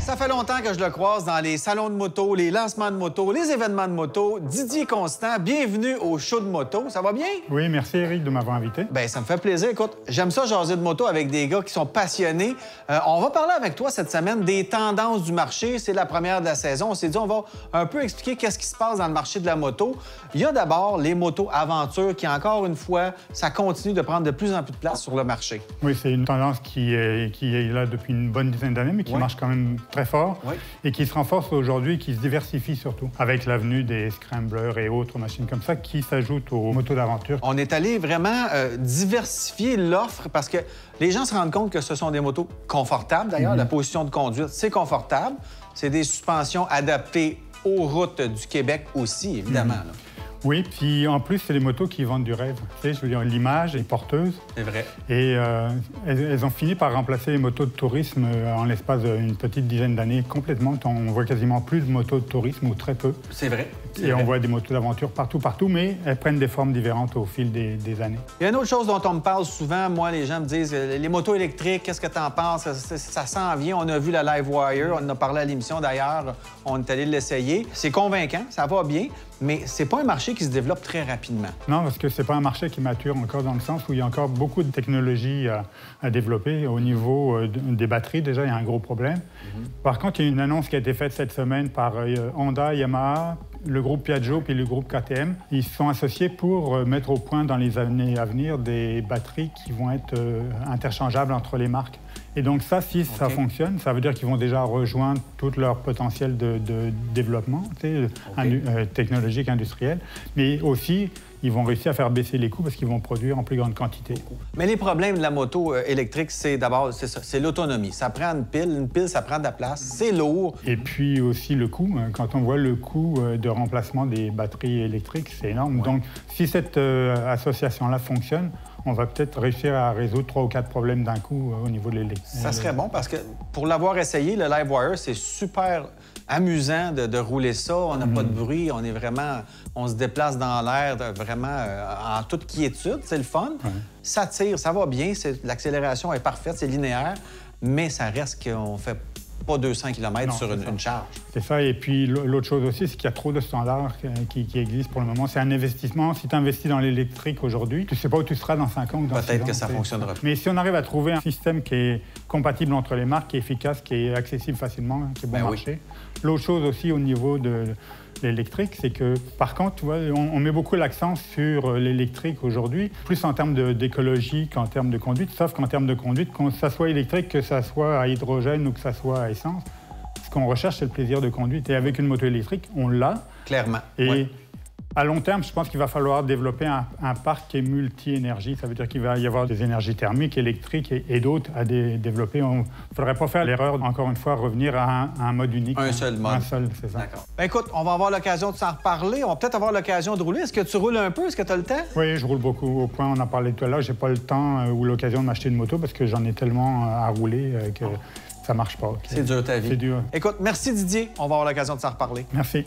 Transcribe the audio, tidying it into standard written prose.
Ça fait longtemps que je le croise dans les salons de moto, les lancements de moto, les événements de moto. Didier Constant, bienvenue au show de moto. Ça va bien? Oui, merci Éric de m'avoir invité. Bien, ça me fait plaisir. Écoute, j'aime ça jaser de moto avec des gars qui sont passionnés. On va parler avec toi cette semaine des tendances du marché. C'est la première de la saison. On s'est dit, on va un peu expliquer qu'est-ce qui se passe dans le marché de la moto. Il y a d'abord les motos aventures qui, encore une fois, ça continue de prendre de plus en plus de place sur le marché. Oui, c'est une tendance qui est là depuis une bonne dizaine d'années, mais qui marche quand même très fort et qui se renforce aujourd'hui et qui se diversifie surtout avec l'avenue des scramblers et autres machines comme ça qui s'ajoutent aux motos d'aventure. On est allé vraiment diversifier l'offre parce que les gens se rendent compte que ce sont des motos confortables. D'ailleurs, la position de conduite, c'est confortable. C'est des suspensions adaptées aux routes du Québec aussi, évidemment. Là. Oui, puis en plus, c'est des motos qui vendent du rêve. Tu sais, je veux dire, l'image est porteuse. C'est vrai. Et elles ont fini par remplacer les motos de tourisme en l'espace d'une petite dizaine d'années complètement. On voit quasiment plus de motos de tourisme ou très peu. C'est vrai. Et on voit des motos d'aventure partout, mais elles prennent des formes différentes au fil des années. Il y a une autre chose dont on me parle souvent. Moi, les gens me disent, les motos électriques, qu'est-ce que tu en penses? Ça s'en vient. On a vu la LiveWire, on en a parlé à l'émission d'ailleurs. On est allé l'essayer. C'est convaincant, ça va bien, mais c'est pas un marché qui se développe très rapidement. Non, parce que c'est pas un marché qui mature encore dans le sens où il y a encore beaucoup de technologies à développer. Au niveau des batteries, déjà, il y a un gros problème. Par contre, il y a une annonce qui a été faite cette semaine par Honda, Yamaha, le groupe Piaggio puis le groupe KTM. Ils se sont associés pour mettre au point dans les années à venir des batteries qui vont être interchangeables entre les marques. Et donc ça, si ça fonctionne, ça veut dire qu'ils vont déjà rejoindre tout leur potentiel de développement technologique, industriel, mais aussi ils vont réussir à faire baisser les coûts parce qu'ils vont produire en plus grande quantité. Mais les problèmes de la moto électrique, c'est d'abord, c'est ça, c'est l'autonomie. Ça prend une pile, ça prend de la place, c'est lourd. Et puis aussi le coût. Quand on voit le coût de remplacement des batteries électriques, c'est énorme. Donc si cette association-là fonctionne, on va peut-être réussir à résoudre 3 ou 4 problèmes d'un coup au niveau de l'électrique. Ça serait bon parce que pour l'avoir essayé, le LiveWire, c'est super amusant de rouler ça. On n'a pas de bruit, on se déplace dans l'air vraiment en toute quiétude. C'est le fun. Ça tire, ça va bien, l'accélération est parfaite, c'est linéaire, mais ça reste qu'on fait pas 200 km sur une charge. C'est ça. Et puis, l'autre chose aussi, c'est qu'il y a trop de standards qui existent pour le moment. C'est un investissement. Si tu investis dans l'électrique aujourd'hui, tu ne sais pas où tu seras dans 5 ans ou dans 6 ans. Peut-être que ça fonctionnera. Mais si on arrive à trouver un système qui est compatible entre les marques, qui est efficace, qui est accessible facilement, qui est bon marché. L'autre chose aussi au niveau de l'électrique, c'est que, par contre, tu vois, on met beaucoup l'accent sur l'électrique aujourd'hui, plus en termes d'écologie qu'en termes de conduite, sauf qu'en termes de conduite, que ça soit électrique, que ça soit à hydrogène ou que ça soit à essence, ce qu'on recherche, c'est le plaisir de conduite. Et avec une moto électrique, on l'a. Clairement. Et à long terme, je pense qu'il va falloir développer un parc qui est multi-énergie. Ça veut dire qu'il va y avoir des énergies thermiques, électriques et d'autres à développer. Il ne faudrait pas faire l'erreur, encore une fois, revenir à un mode unique. Un seul mode. Un seul, c'est ça. D'accord. Ben écoute, on va avoir l'occasion de s'en reparler. On va peut-être avoir l'occasion de rouler. Est-ce que tu roules un peu? Est-ce que tu as le temps? Oui, je roule beaucoup. Au point, on en parlait tout à l'heure, j'ai pas le temps ou l'occasion de m'acheter une moto parce que j'en ai tellement à rouler que ça marche pas. C'est dur ta vie. C'est dur. Écoute, merci Didier. On va avoir l'occasion de s'en reparler. Merci.